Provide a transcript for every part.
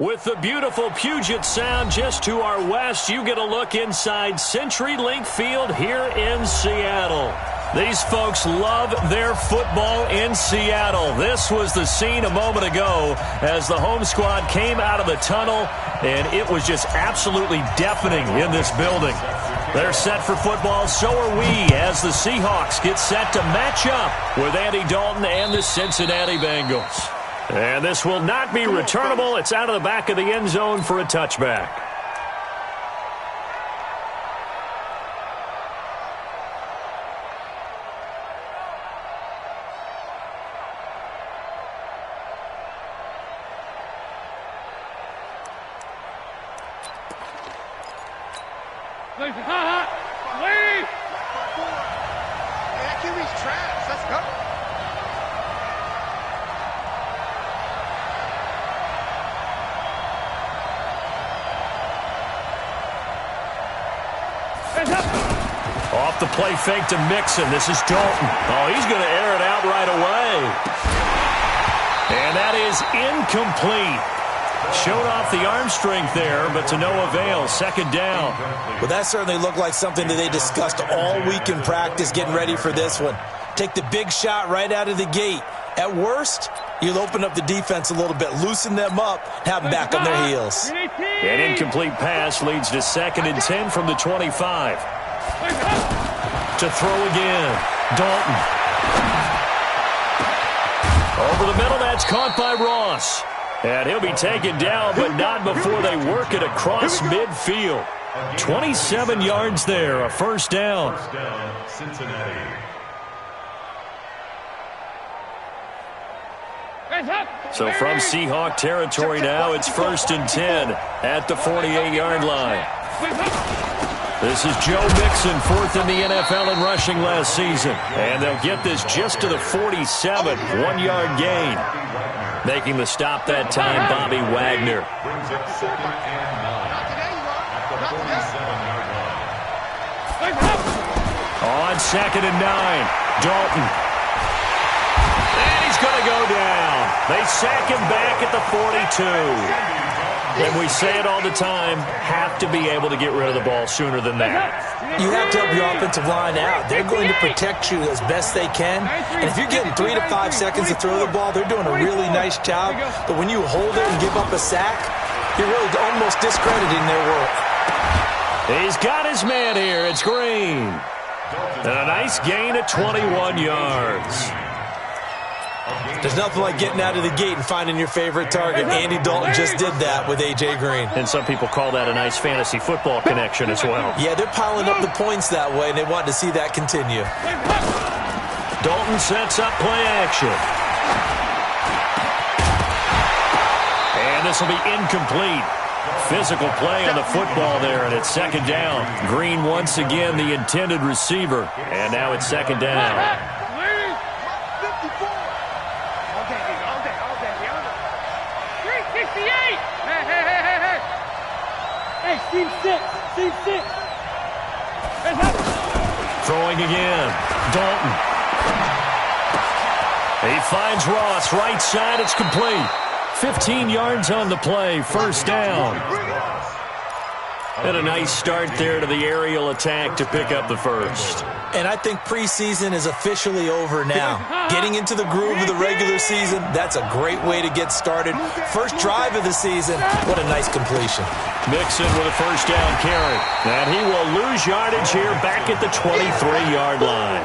With the beautiful Puget Sound just to our west, you get a look inside CenturyLink Field here in Seattle. These folks love their football in Seattle. This was the scene a moment ago as the home squad came out of the tunnel, and it was just absolutely deafening in this building. They're set for football, so are we, as the Seahawks get set to match up with Andy Dalton and the Cincinnati Bengals. And this will not be returnable. It's out of the back of the end zone for a touchback. Off the play fake to Mixon. This is Dalton. Oh, he's going to air it out right away. And that is incomplete. Showed off the arm strength there, but to no avail. Second down. Well, that certainly looked like something that they discussed all week in practice, getting ready for this one. Take the big shot right out of the gate. At worst, you'll open up the defense a little bit, loosen them up, have them back on their heels. An incomplete pass leads to 2nd and 10 from the 25. To throw again. Dalton. Over the middle, that's caught by Ross. And he'll be taken down, but not before they work it across midfield. 27 yards there, a first down. Cincinnati. So from Seahawk territory now, it's 1st and 10 at the 48-yard line. This is Joe Mixon, 4th in the NFL in rushing last season. And they'll get this just to the 47, 1-yard gain. Making the stop that time, Bobby Wagner. Brings up 2nd and 9 at the 47-yard line. On 2nd and 9, Dalton. And he's going to go down. They sack him back at the 42. And we say it all the time, have to be able to get rid of the ball sooner than that. You have to help your offensive line out. They're going to protect you as best they can. And if you're getting 3 to 5 seconds to throw the ball, they're doing a really nice job. But when you hold it and give up a sack, you're really almost discrediting their work. He's got his man here. It's Green. And a nice gain at 21 yards. There's nothing like getting out of the gate and finding your favorite target. Andy Dalton just did that with A.J. Green. And some people call that a nice fantasy football connection as well. Yeah, they're piling up the points that way, and they want to see that continue. Dalton sets up play action. And this will be incomplete. Physical play on the football there, and it's 2nd down. Green once again the intended receiver. And now it's 2nd down. Throwing again. Dalton. He finds Ross. Right side. It's complete. 15 yards on the play. First down. And a nice start there to the aerial attack to pick up the first. And I think preseason is officially over now. Getting into the groove of the regular season, that's a great way to get started. First drive of the season, what a nice completion. Mixon with a first down carry. And he will lose yardage here back at the 23-yard line.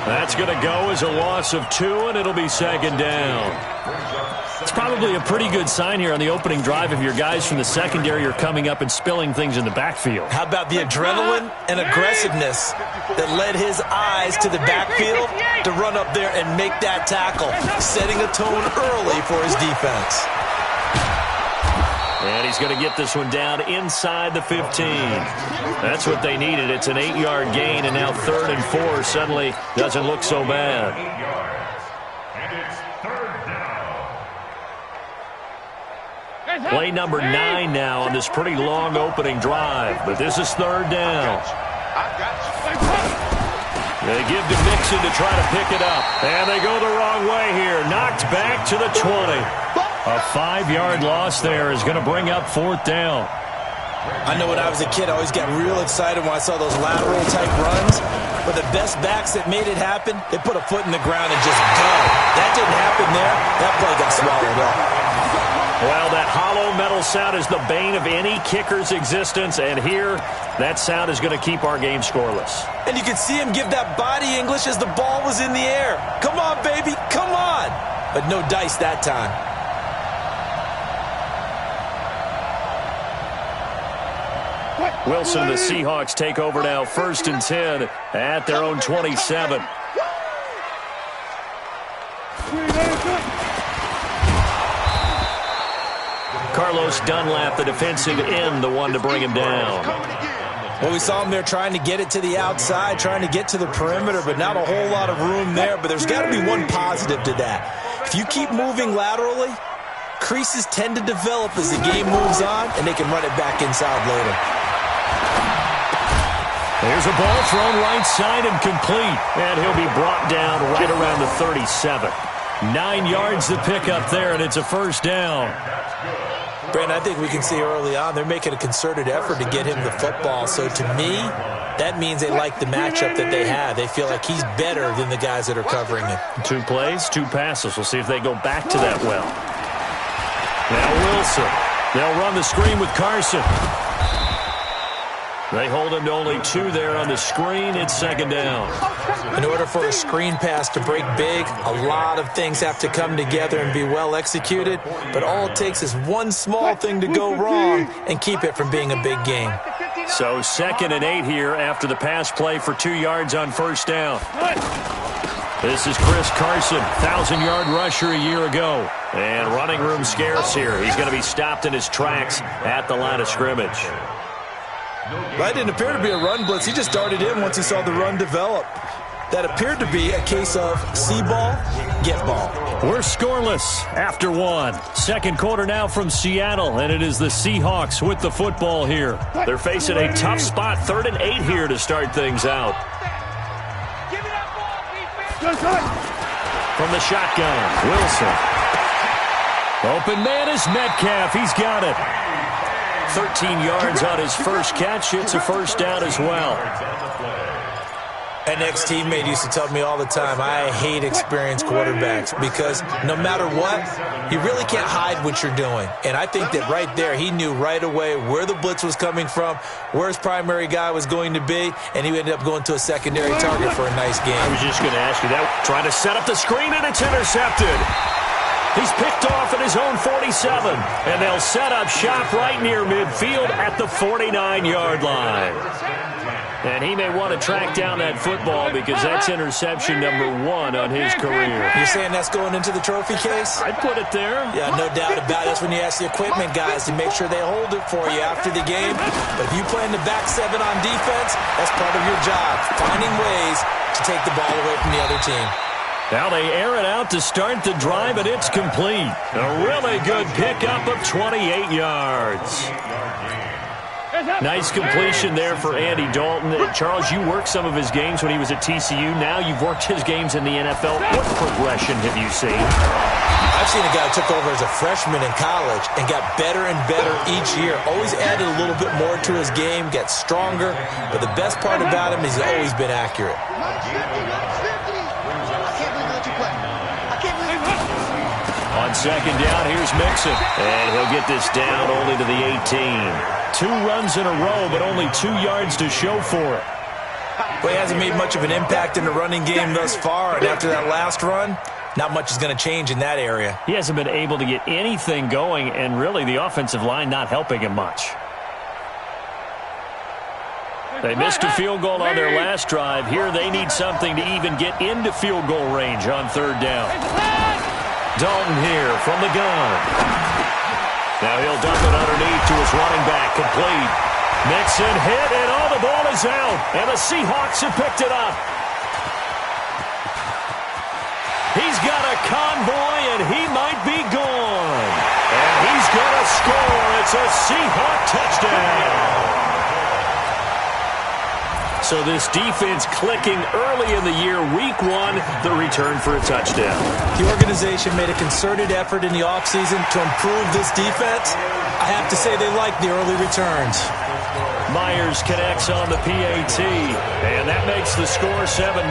That's going to go as a loss of 2, and it'll be 2nd down. It's probably a pretty good sign here on the opening drive if your guys from the secondary are coming up and spilling things in the backfield. How about the adrenaline and aggressiveness that led his eyes to the backfield to run up there and make that tackle, setting a tone early for his defense. And he's going to get this one down inside the 15. That's what they needed. It's an 8-yard gain, and now 3rd and 4 suddenly doesn't look so bad. Play number 9 now on this pretty long opening drive, but this is 3rd down. They give to Mixon to try to pick it up, and they go the wrong way here. Knocked back to the 20. A 5-yard loss there is going to bring up 4th down. I know when I was a kid, I always got real excited when I saw those lateral-type runs. But the best backs that made it happen, they put a foot in the ground and just go. That didn't happen there. That play got swallowed up. Well, that hollow metal sound is the bane of any kicker's existence. And here, that sound is going to keep our game scoreless. And you can see him give that body English as the ball was in the air. Come on, baby. Come on. But no dice that time. Wilson, the Seahawks take over now, 1st and 10 at their own 27. Carlos Dunlap, the defensive end, the one to bring him down. Well, we saw him there trying to get it to the outside, trying to get to the perimeter, but not a whole lot of room there. But there's got to be one positive to that. If you keep moving laterally, creases tend to develop as the game moves on, and they can run it back inside later. There's a ball thrown right side and complete. And he'll be brought down right around the 37. 9 yards to pick up there, and it's a 1st down. Brandon, I think we can see early on they're making a concerted effort to get him the football. So to me, that means they like the matchup that they have. They feel like he's better than the guys that are covering him. 2 plays, 2 passes. We'll see if they go back to that well. Now Wilson. They'll run the screen with Carson. They hold him to only 2 there on the screen. It's 2nd down. In order for a screen pass to break big, a lot of things have to come together and be well executed. But all it takes is one small thing to go wrong and keep it from being a big game. So 2nd and 8 here after the pass play for 2 yards on 1st down. This is Chris Carson, 1,000-yard rusher a year ago. And running room scarce here. He's going to be stopped in his tracks at the line of scrimmage. That didn't appear to be a run blitz. He just darted in once he saw the run develop. That appeared to be a case of see ball, get ball. We're scoreless after 1. 2nd quarter now from Seattle, and it is the Seahawks with the football here. They're facing a tough spot, 3rd and 8 here to start things out. From the shotgun, Wilson. Open man is Metcalf. He's got it. 13 yards on his first catch. It's a 1st down as well. An ex-teammate used to tell me all the time, I hate experienced quarterbacks because no matter what, you really can't hide what you're doing. And I think that right there, he knew right away where the blitz was coming from, where his primary guy was going to be, and he ended up going to a secondary target for a nice game. I was just going to ask you that. Trying to set up the screen, and it's intercepted. He's picked off at his own 47, and they'll set up shop right near midfield at the 49-yard line. And he may want to track down that football because that's interception number 1 on his career. You're saying that's going into the trophy case? I'd put it there. Yeah, no doubt about it. That's when you ask the equipment guys to make sure they hold it for you after the game. But if you play in the back 7 on defense, that's part of your job, finding ways to take the ball away from the other team. Now they air it out to start the drive, and it's complete. A really good pickup of 28 yards. Nice completion there for Andy Dalton. Charles, you worked some of his games when he was at TCU. Now you've worked his games in the NFL. What progression have you seen? I've seen a guy who took over as a freshman in college and got better and better each year. Always added a little bit more to his game, got stronger. But the best part about him is he's always been accurate. On 2nd down, here's Mixon. And he'll get this down only to the 18. 2 runs in a row, but only 2 yards to show for it. Well, he hasn't made much of an impact in the running game thus far. And after that last run, not much is going to change in that area. He hasn't been able to get anything going, and really the offensive line not helping him much. They missed a field goal on their last drive. Here they need something to even get into field goal range on 3rd down. Dalton here from the gun. Now he'll dump it underneath to his running back, complete. Mixon hit, and the ball is out. And the Seahawks have picked it up. He's got a convoy, and he might be gone. And he's going to score. It's a Seahawk touchdown. So this defense clicking early in the year, week 1, the return for a touchdown. The organization made a concerted effort in the offseason to improve this defense. I have to say they like the early returns. Myers connects on the PAT, and that makes the score 7-0.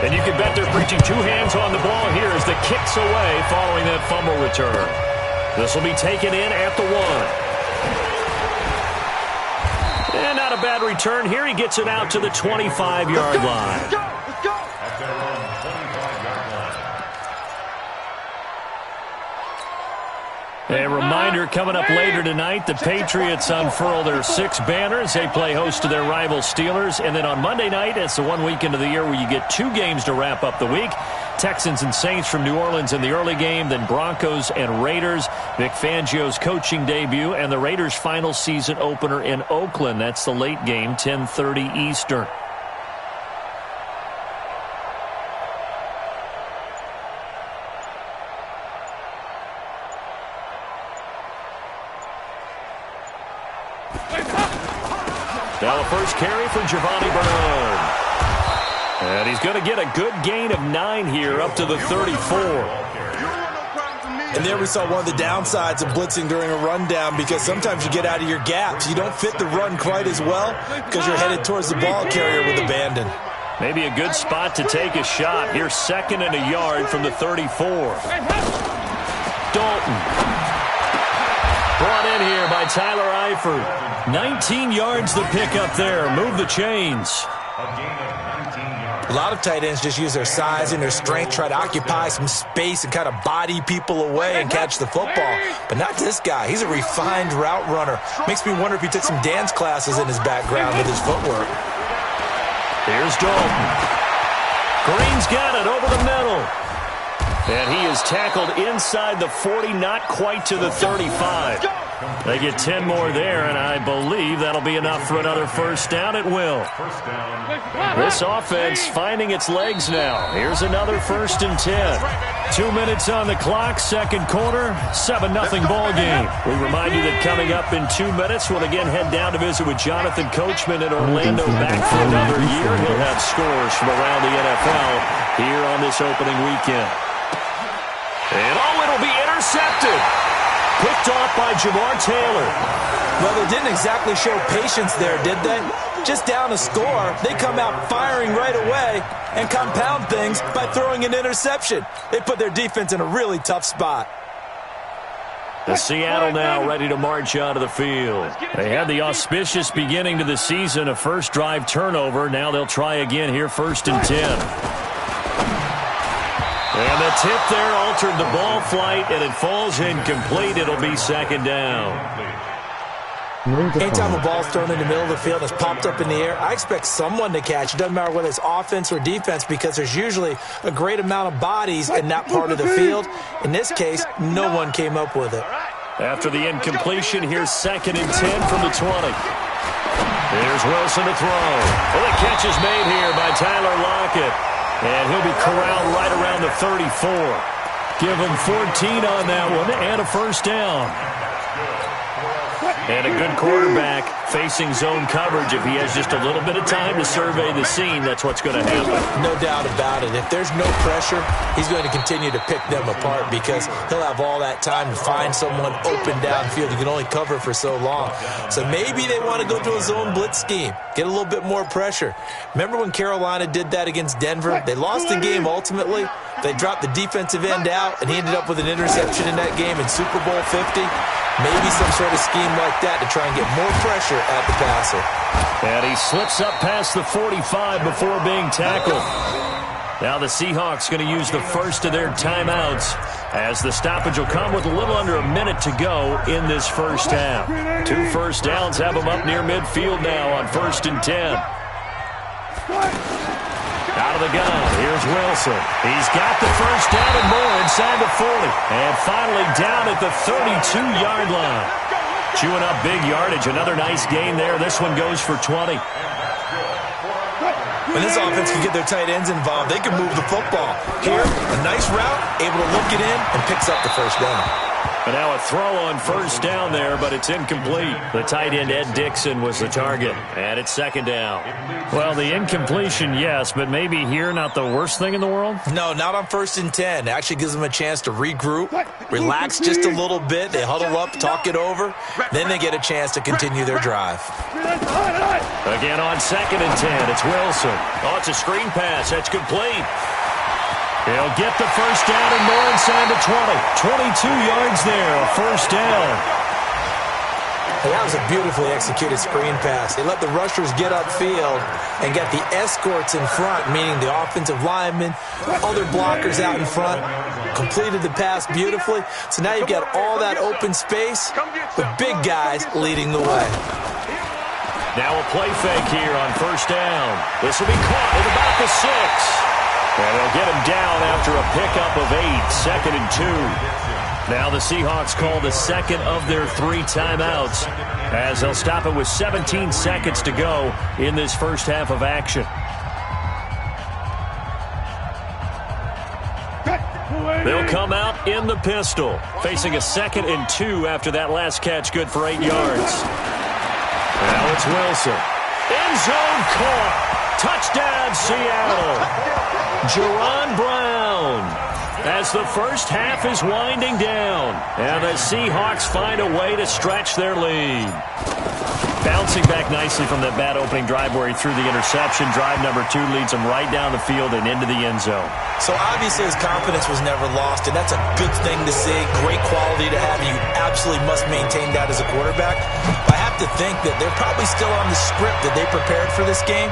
And you can bet they're preaching 2 hands on the ball here as the kick's away following that fumble return. This will be taken in at the 1. And not a bad return here. He gets it out to the 25-yard line. At their own 25-yard line. A reminder coming up later tonight, the Patriots unfurl their 6 banners. They play host to their rival Steelers. And then on Monday night, it's the one weekend of the year where you get 2 games to wrap up the week. Texans and Saints from New Orleans in the early game, then Broncos and Raiders. Vic Fangio's coaching debut and the Raiders' final season opener in Oakland. That's the late game, 10:30 Eastern. Now the first carry for Giovanni Bernard. And he's going to get a good gain of 9 here up to the 34. And there we saw one of the downsides of blitzing during a rundown, because sometimes you get out of your gaps. You don't fit the run quite as well because you're headed towards the ball carrier with abandon. Maybe a good spot to take a shot. Here's 2nd and a yard from the 34. Dalton. Brought in here by Tyler Eifert. 19 yards to pick up there. Move the chains. A lot of tight ends just use their size and their strength, try to occupy some space and kind of body people away and catch the football. But not this guy. He's a refined route runner. Makes me wonder if he took some dance classes in his background with his footwork. Here's Dalton. Green's got it over the middle. And he is tackled inside the 40, not quite to the 35. They get 10 more there, and I believe that'll be enough for another first down. It will. This offense finding its legs now. Here's another 1st and 10. 2 minutes on the clock, 2nd quarter, 7-0 ball game. We remind you that coming up in 2 minutes, we'll again head down to visit with Jonathan Coachman in Orlando, back for another year. He'll have scores from around the NFL here on this opening weekend. And it'll be intercepted. Picked off by Jamar Taylor. Well, they didn't exactly show patience there, did they? Just down a score, they come out firing right away and compound things by throwing an interception. They put their defense in a really tough spot. The Seattle now ready to march out of the field. They had the auspicious beginning to the season, a first drive turnover. Now they'll try again here, 1st and 10. And the tip there altered the ball flight, and it falls incomplete. It'll be 2nd down. Anytime a ball's thrown in the middle of the field and it's popped up in the air, I expect someone to catch. It doesn't matter whether it's offense or defense, because there's usually a great amount of bodies in that part of the field. In this case, no one came up with it. After the incompletion, here's 2nd and 10 from the 20. Here's Wilson to throw. Well, the catch is made here by Tyler Lockett. And he'll be corralled right around the 34. Give him 14 on that one and a first down. And a good quarterback facing zone coverage. If he has just a little bit of time to survey the scene, that's what's going to happen. No doubt about it. If there's no pressure, he's going to continue to pick them apart, because he'll have all that time to find someone open downfield. You can only cover for so long. So maybe they want to go to a zone blitz scheme, get a little bit more pressure. Remember when Carolina did that against Denver? They lost the game ultimately. They dropped the defensive end out, and he ended up with an interception in that game in Super Bowl 50. Maybe some sort of scheme like that to try and get more pressure at the passer. And he slips up past the 45 before being tackled. Now the Seahawks going to use the first of their timeouts, as the stoppage will come with a little under a minute to go in this first half. 2 first downs have them up near midfield now on 1st and 10. Out of the gun, here's Wilson. He's got the first down and more inside the 40. And finally down at the 32-yard line. Chewing up big yardage. Another nice gain there. This one goes for 20. When this offense can get their tight ends involved, they can move the football. Here, a nice route, able to look it in, and picks up the first down. And now a throw on first down there, but it's incomplete. The tight end, Ed Dixon, was the target. And it's second down. Well, the incompletion, yes, but maybe here not the worst thing in the world? No, not on 1st and 10. It actually gives them a chance to regroup, relax just a little bit. They huddle up, talk it over. Then they get a chance to continue their drive. Again on 2nd and 10, it's Wilson. Oh, it's a screen pass. That's complete. He'll get the first down and more inside the 20. 22 yards there, a first down. Hey, that was a beautifully executed screen pass. They let the rushers get upfield and get the escorts in front, meaning the offensive linemen, other blockers out in front, completed the pass beautifully. So now you've got all that open space, the big guys leading the way. Now a play fake here on first down. This will be caught at about the 6. And they'll get him down after a pickup of 8, 2nd and 2. Now the Seahawks call the second of their 3 timeouts as they'll stop it with 17 seconds to go in this first half of action. They'll come out in the pistol, facing a 2nd and 2 after that last catch, good for 8 yards. Now it's Wilson. End zone caught. Touchdown, Seattle. Jerron Brown, as the first half is winding down, and the Seahawks find a way to stretch their lead. Bouncing back nicely from that bad opening drive where he threw the interception. Drive number 2 leads him right down the field and into the end zone. So obviously his confidence was never lost, and that's a good thing to see. Great quality to have. You absolutely must maintain that as a quarterback. But I have to think that they're probably still on the script that they prepared for this game.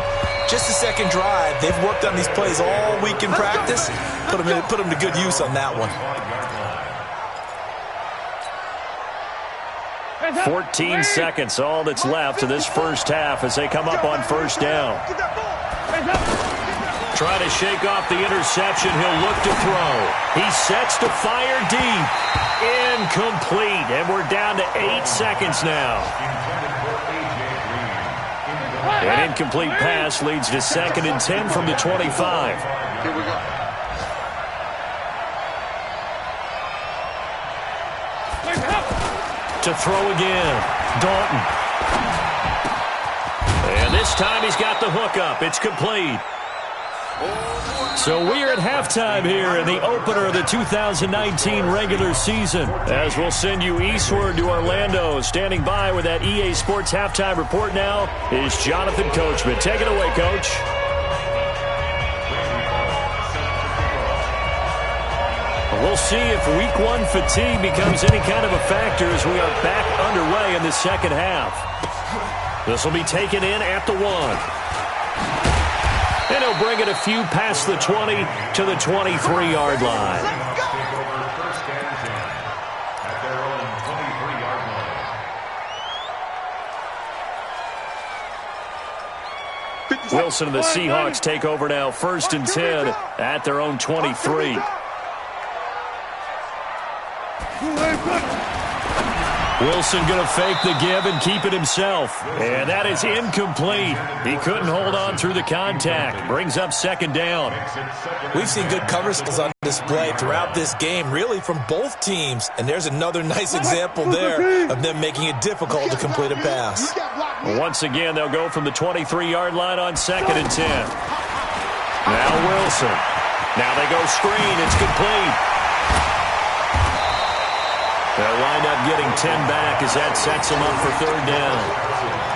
Just the second drive. They've worked on these plays all week in practice. Put them to good use on that one. 14 seconds, all that's left to this first half as they come up on first down. Trying to shake off the interception. He'll look to throw. He sets to fire deep. Incomplete. And we're down to 8 seconds now. An incomplete pass leads to 2nd and 10 from the 25. Here we go. To throw again. Dalton. And this time he's got the hook up. It's complete. So we're at halftime here in the opener of the 2019 regular season. As we'll send you eastward to Orlando. Standing by with that EA Sports halftime report now is Jonathan Coachman. Take it away, Coach. We'll see if week 1 fatigue becomes any kind of a factor as we are back underway in the second half. This will be taken in at the 1. And he'll bring it a few past the 20 to the 23-yard line. Wilson and the Seahawks take over now, 1st and 10 at their own 23. Wilson going to fake the give and keep it himself. And that is incomplete. He couldn't hold on through the contact. Brings up 2nd down. We've seen good cover skills on display throughout this game, really from both teams. And there's another nice example there of them making it difficult to complete a pass. Once again, they'll go from the 23-yard line on 2nd and 10. Now Wilson. Now they go screen. It's complete. They'll wind up getting 10 back as that sets them up for 3rd down.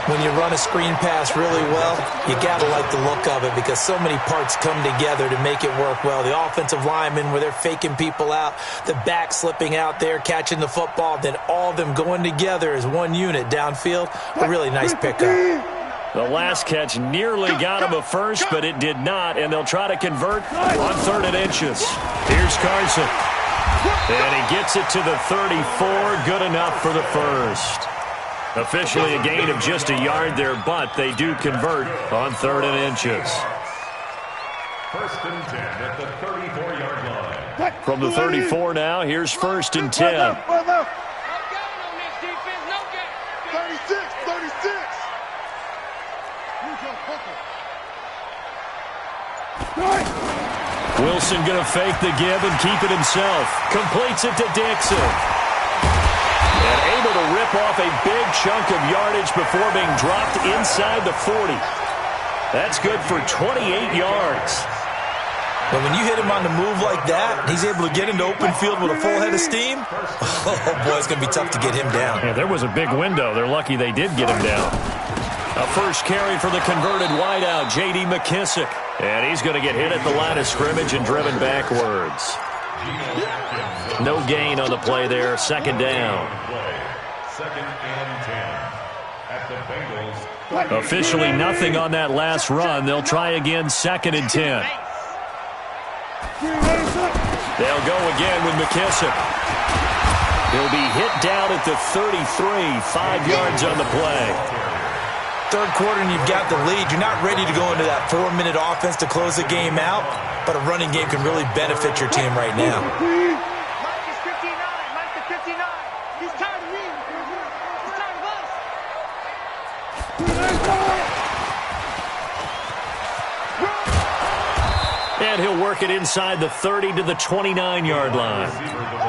When you run a screen pass really well, you got to like the look of it because so many parts come together to make it work well. The offensive linemen, where they're faking people out, the back slipping out there, catching the football, then all of them going together as one unit downfield. A really nice pickup. The last catch nearly got him a first, but it did not, and they'll try to convert on 3rd and inches. Here's Carson. And he gets it to the 34, good enough for the first. Officially a gain of just a yard there, but they do convert on 3rd and inches. 1st and 10 at the 34-yard line. From the 34 now, here's 1st and 10. 36. Wilson going to fake the give and keep it himself. Completes it to Dixon. rip off a big chunk of yardage before being dropped inside the 40. That's good for 28 yards. But when you hit him on the move like that, he's able to get into open field with a full head of steam. Oh, boy, it's going to be tough to get him down. Yeah, there was a big window. They're lucky they did get him down. A first carry for the converted wideout, J.D. McKissick. And he's going to get hit at the line of scrimmage and driven backwards. No gain on the play there. Second down. Second and 10 at the Bengals. Officially nothing on that last run. They'll try again, second and 10. They'll go again with McKissick. He'll be hit down at the 33, 5 yards on the play. Third quarter and you've got the lead. You're not ready to go into that 4-minute offense to close the game out, but a running game can really benefit your team right now. Mike is 59. Mike is 59. He's tired of me. He's tired of us. And he'll work it inside the 30 to the 29-yard line.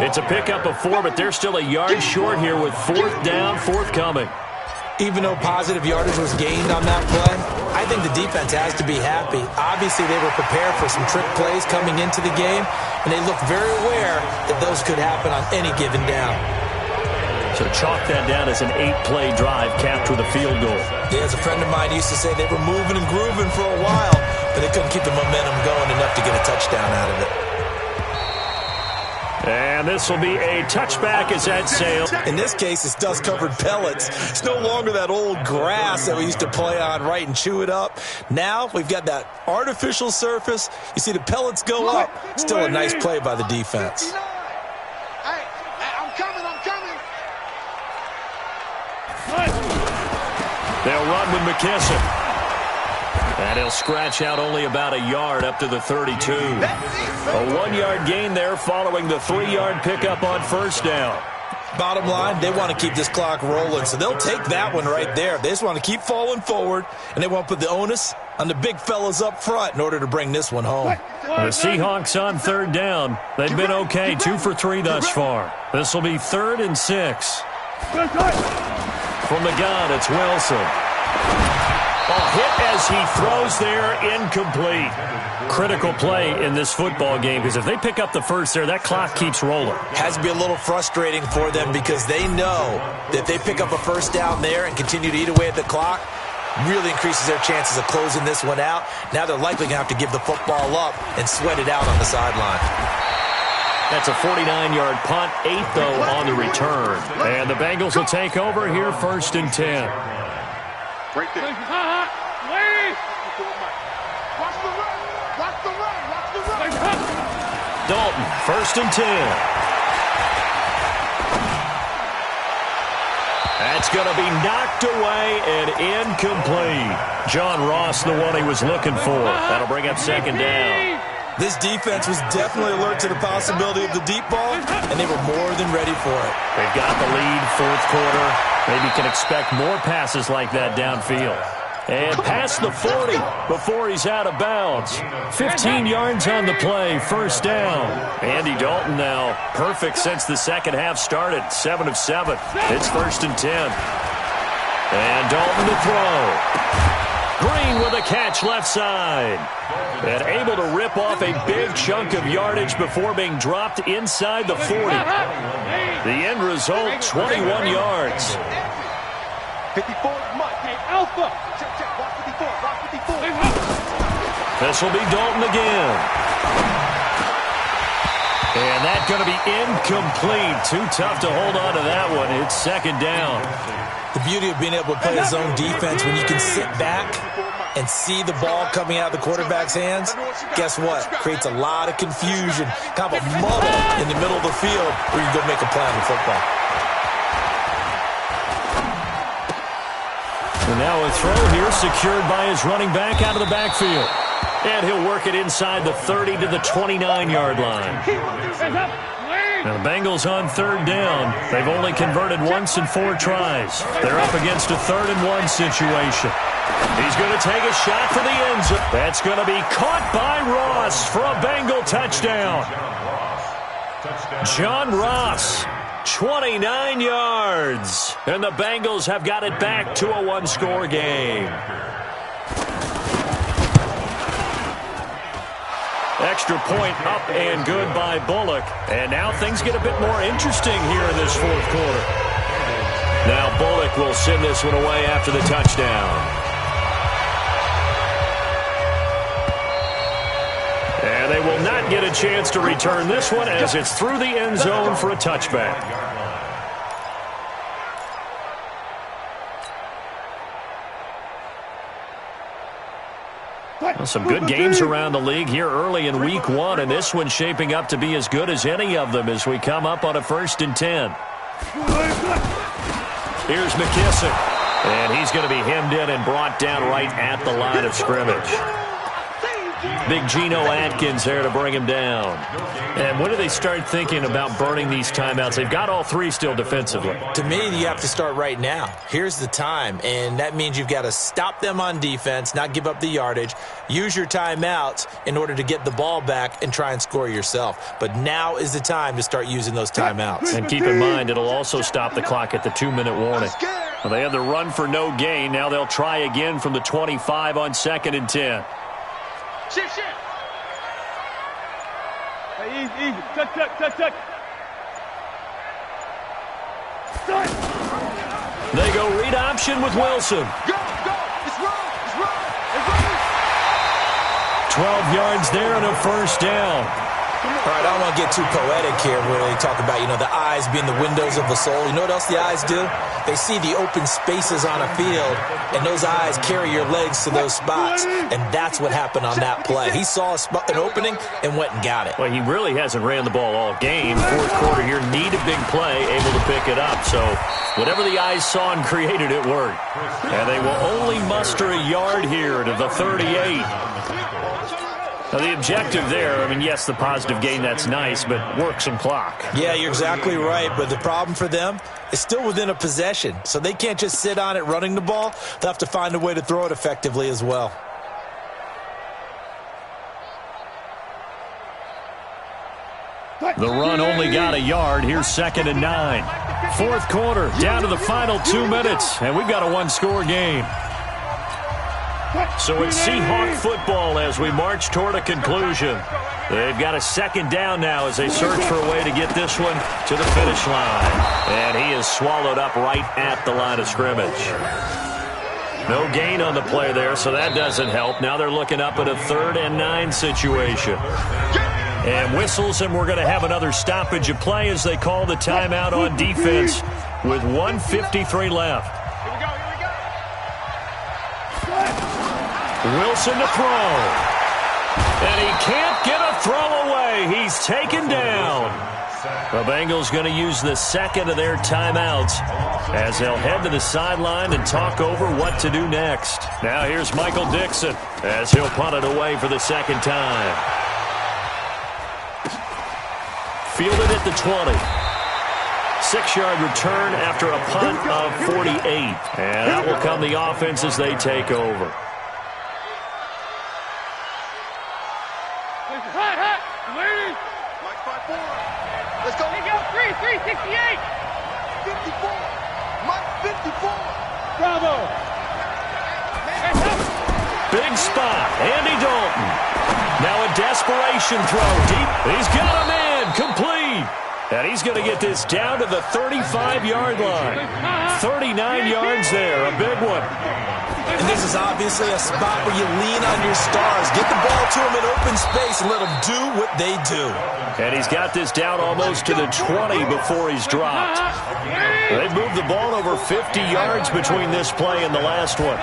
It's a pickup of 4, but they're still a yard short here with fourth down forthcoming. Even though positive yardage was gained on that play, I think the defense has to be happy. Obviously, they were prepared for some trick plays coming into the game, and they looked very aware that those could happen on any given down. So chalk that down as an 8-play drive capped with a field goal. Yeah, as a friend of mine used to say, they were moving and grooving for a while, but they couldn't keep the momentum going enough to get a touchdown out of it. And this will be a touchback as that sails. In this case, it's dust-covered pellets. It's no longer that old grass that we used to play on, right, and chew it up. Now we've got that artificial surface. You see the pellets go up. Still a nice play by the defense. Hey, I'm coming. They'll run with McKissick. And he'll scratch out only about a yard up to the 32. A 1-yard gain there following the 3-yard pickup on first down. Bottom line, they want to keep this clock rolling, so they'll take that one right there. They just want to keep falling forward, and they want to put the onus on the big fellas up front in order to bring this one home. The Seahawks on third down. They've been okay, 2 for 3 thus far. This will be 3rd and 6. From the gun, it's Wilson. A hit as he throws there, incomplete. Critical play in this football game, because if they pick up the first there, that clock keeps rolling. Has to be a little frustrating for them because they know that if they pick up a first down there and continue to eat away at the clock, really increases their chances of closing this one out. Now they're likely going to have to give the football up and sweat it out on the sideline. That's a 49-yard punt, 8 though on the return. And the Bengals will take over here, 1st and 10. Right there. Wait. Watch the run. Dalton, 1st and 10. That's going to be knocked away and incomplete. John Ross, the one he was looking for. That'll bring up 2nd down. This defense was definitely alert to the possibility of the deep ball, and they were more than ready for it. They've got the lead, 4th quarter. Maybe can expect more passes like that downfield. And past the 40 before he's out of bounds. 15 yards on the play, 1st down. Andy Dalton now perfect since the second half started, 7 of 7. It's 1st and 10. And Dalton to throw. Green with a catch left side. And able to rip off a big chunk of yardage before being dropped inside the 40. The end result, 21 yards. 54, Mike. Hey, Alpha. Check. Rock 54. This will be Dalton again. And that's going to be incomplete. Too tough to hold on to that one. It's 2nd down. The beauty of being able to play his own defense when you can sit back and see the ball coming out of the quarterback's hands, guess what? Creates a lot of confusion, kind of a muddle in the middle of the field where you go make a play on the football. And now a throw here secured by his running back out of the backfield. And he'll work it inside the 30 to the 29-yard line. Now the Bengals on 3rd down. They've only converted once in 4 tries. They're up against a 3rd and 1 situation. He's going to take a shot for the end zone. That's going to be caught by Ross for a Bengal touchdown. John Ross 29 yards. And the Bengals have got it back to a one-score game. Extra point up and good by Bullock. And now things get a bit more interesting here in this fourth quarter. Now Bullock will send this one away after the touchdown. And they will not get a chance to return this one as it's through the end zone for a touchback. Well, some good games around the league here early in week one, and this one's shaping up to be as good as any of them as we come up on a 1st and 10. Here's McKissick, and he's going to be hemmed in and brought down right at the line of scrimmage. Big Geno Atkins there to bring him down. And when do they start thinking about burning these timeouts? They've got all three still defensively. To me, you have to start right now. Here's the time, and that means you've got to stop them on defense, not give up the yardage, use your timeouts in order to get the ball back and try and score yourself. But now is the time to start using those timeouts. And keep in mind, it'll also stop the clock at the 2-minute warning. Well, they had the run for no gain. Now they'll try again from the 25 on 2nd and 10. Shift. Hey, easy. Touch. They go read option with Wilson. Go. It's wrong. 12 yards there and a first down. All right, I don't want to get too poetic here where they talk about, the eyes being the windows of the soul. You know what else the eyes do? They see the open spaces on a field, and those eyes carry your legs to those spots, and that's what happened on that play. He saw an opening and went and got it. Well, he really hasn't ran the ball all game. Fourth quarter here, need a big play, able to pick it up. So whatever the eyes saw and created, it worked. And they will only muster a yard here to the 38. Now, the objective there, yes, the positive gain, that's nice, but work some clock. Yeah, you're exactly right, but the problem for them is still within a possession, so they can't just sit on it running the ball. They'll have to find a way to throw it effectively as well. The run only got a yard. Here's 2nd and 9. Fourth quarter, down to the final 2 minutes, and we've got a one-score game. So it's Seahawk football as we march toward a conclusion. They've got a 2nd down now as they search for a way to get this one to the finish line. And he is swallowed up right at the line of scrimmage. No gain on the play there, so that doesn't help. Now they're looking up at a 3rd and 9 situation. And whistles, and we're going to have another stoppage of play as they call the timeout on defense with 1:53 left. Wilson to throw. And he can't get a throw away. He's taken down. The Bengals going to use the 2nd of their timeouts as they'll head to the sideline and talk over what to do next. Now here's Michael Dixon as he'll punt it away for the 2nd time. Fielded at the 20. 6-yard return after a punt of 48. And out will come the offense as they take over. Let's go. 368. 54. Mike 54. Bravo. Big spot. Andy Dalton. Now a desperation throw deep. He's got him in. Complete. And he's going to get this down to the 35-yard line. 39 yards there. A big one. And this is obviously a spot where you lean on your stars. Get the ball to them in open space and let them do what they do. And he's got this down almost to the 20 before he's dropped. They've moved the ball over 50 yards between this play and the last one.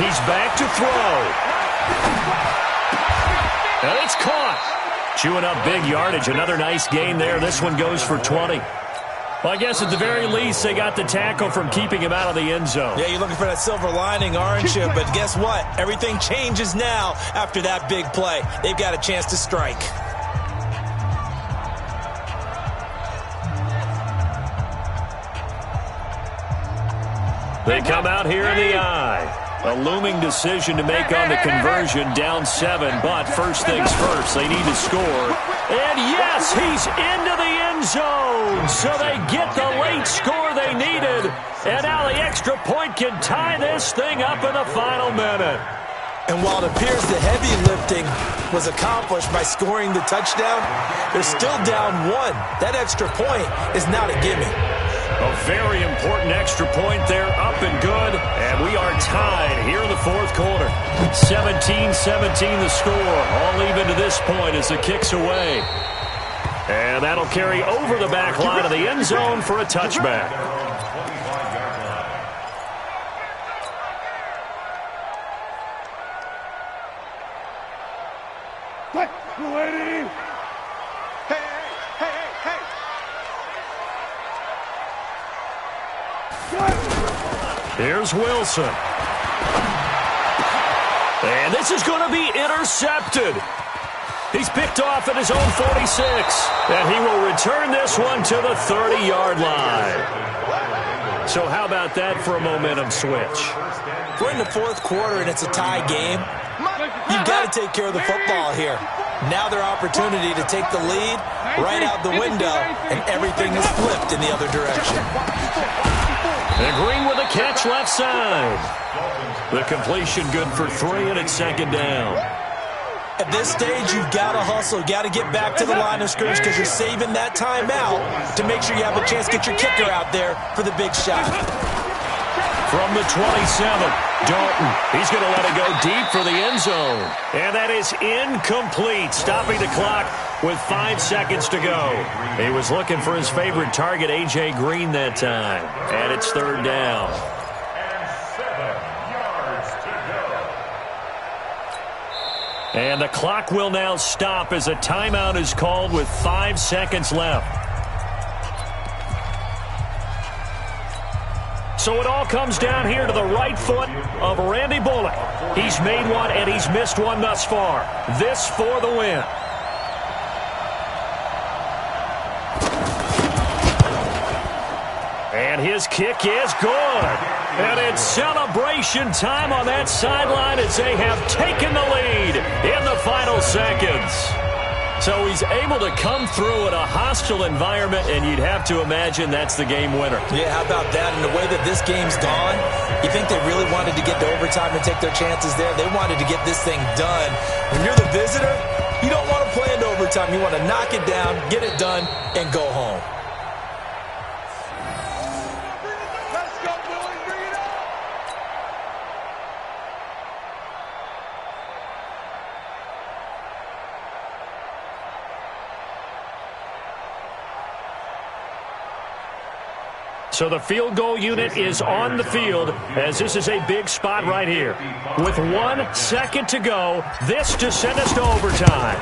He's back to throw. And it's caught. Chewing up big yardage. Another nice gain there. This one goes for 20. Well, I guess at the very least, they got the tackle from keeping him out of the end zone. Yeah, you're looking for that silver lining, aren't you? But guess what? Everything changes now after that big play. They've got a chance to strike. They come out here in the eye. A looming decision to make on the conversion, down 7, but first things first, they need to score. And yes, he's into the end zone, so they get the late score they needed. And now the extra point can tie this thing up in the final minute. And while it appears the heavy lifting was accomplished by scoring the touchdown, they're still down 1. That extra point is not a gimme. A very important extra point there, up and good. And we are tied here in the fourth quarter. 17-17 the score. All even to this point as the kick's away. And that'll carry over the back line of the end zone for a touchback. Here's Wilson. And this is going to be intercepted. He's picked off at his own 46. And he will return this one to the 30-yard line. So how about that for a momentum switch? We're in the fourth quarter and it's a tie game. You've got to take care of the football here. Now their opportunity to take the lead right out the window, and everything is flipped in the other direction. And Green with a catch left side. The completion good for 3, and it's second down. At this stage, you've got to hustle. You've got to get back to the line of scrimmage because you're saving that timeout to make sure you have a chance to get your kicker out there for the big shot. From the 27, Dalton. He's going to let it go deep for the end zone. And that is incomplete, stopping the clock with 5 seconds to go. He was looking for his favorite target, A.J. Green, that time. And it's third down. And the clock will now stop as a timeout is called with 5 seconds left. So it all comes down here to the right foot of Randy Bullock. He's made one and he's missed one thus far. This for the win. And his kick is good. And it's celebration time on that sideline as they have taken the lead in the final seconds. So he's able to come through in a hostile environment, and you'd have to imagine that's the game winner. Yeah, how about that? And the way that this game's gone, you think they really wanted to get to overtime and take their chances there? They wanted to get this thing done. When you're the visitor, you don't want to play into overtime. You want to knock it down, get it done, and go home. So the field goal unit is on the field as this is a big spot right here. With 1 second to go, this to send us to overtime.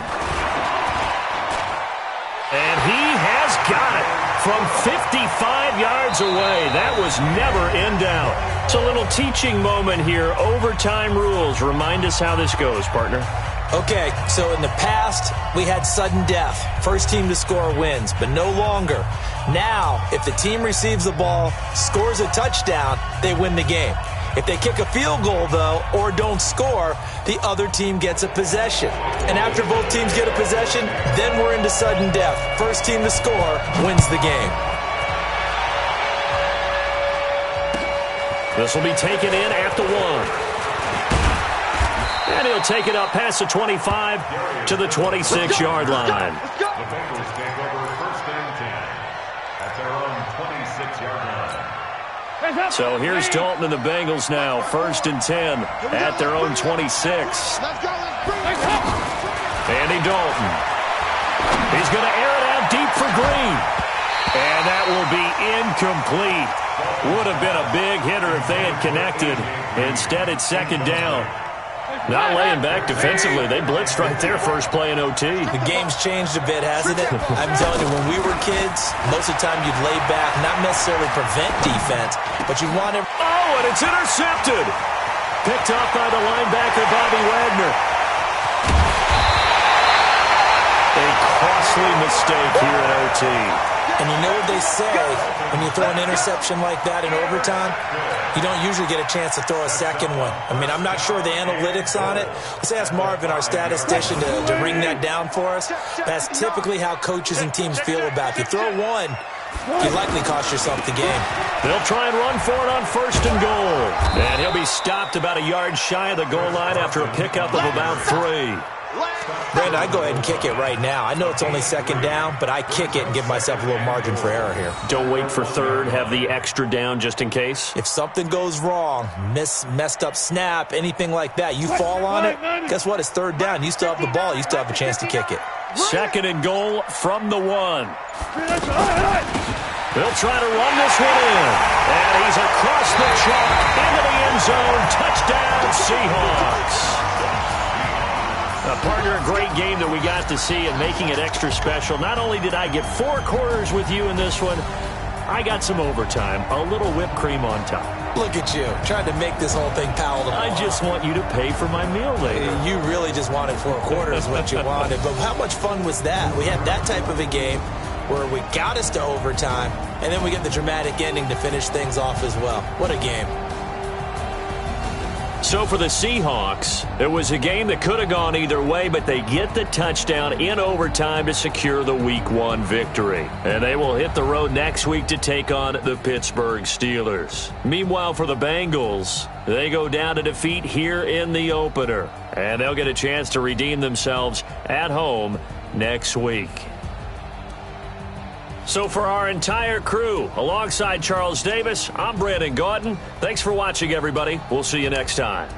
And he has got it from 55 yards away. That was never in doubt. It's a little teaching moment here. Overtime rules. Remind us how this goes, partner. Okay, so in the past, we had sudden death. First team to score wins, but no longer. Now, if the team receives the ball, scores a touchdown, they win the game. If they kick a field goal, though, or don't score, the other team gets a possession. And after both teams get a possession, then we're into sudden death. First team to score wins the game. This will be taken in at the 1. And he'll take it up past the 25 to the 26-yard line. The Bengals take over first and 10 at their own 26-yard line. So here's Dalton and the Bengals now, first and 10 at their own 26. Andy Dalton. He's going to air it out deep for Green. And that will be incomplete. Would have been a big hitter if they had connected. Instead, it's second down. Not laying back defensively. They blitzed right there first play in OT. The game's changed a bit, hasn't it? I'm telling you, when we were kids, most of the time you'd lay back, not necessarily prevent defense, but you want to... Oh, and it's intercepted. Picked off by the linebacker, Bobby Wagner. A costly mistake here in OT. And you know what they say, when you throw an interception like that in overtime, you don't usually get a chance to throw a second one. I mean, I'm not sure the analytics on it. Let's ask Marvin, our statistician, to ring that down for us. That's typically how coaches and teams feel about it. If you throw one, you likely cost yourself the game. They'll try and run for it on 1st and goal. And he'll be stopped about a yard shy of the goal line after a pickup of about 3. Brandon, I go ahead and kick it right now. I know it's only 2nd down, but I kick it and give myself a little margin for error here. Don't wait for 3rd. Have the extra down just in case. If something goes wrong, messed up snap, anything like that, you fall on it, guess what? It's 3rd down. You still have the ball. You still have a chance to kick it. 2nd and goal from the 1. They'll try to run this one in. And he's across the chalk into the end zone. Touchdown, Seahawks. Partner, a great game that we got to see and making it extra special. Not only did I get 4 quarters with you in this one, I got some overtime, a little whipped cream on top. Look at you, trying to make this whole thing palatable. I just want you to pay for my meal later. You really just wanted 4 quarters, what you wanted. But how much fun was that? We had that type of a game where we got us to overtime, and then we get the dramatic ending to finish things off as well. What a game. So for the Seahawks, it was a game that could have gone either way, but they get the touchdown in overtime to secure the Week 1 victory. And they will hit the road next week to take on the Pittsburgh Steelers. Meanwhile, for the Bengals, they go down to defeat here in the opener. And they'll get a chance to redeem themselves at home next week. So for our entire crew, alongside Charles Davis, I'm Brandon Gaudin. Thanks for watching, everybody. We'll see you next time.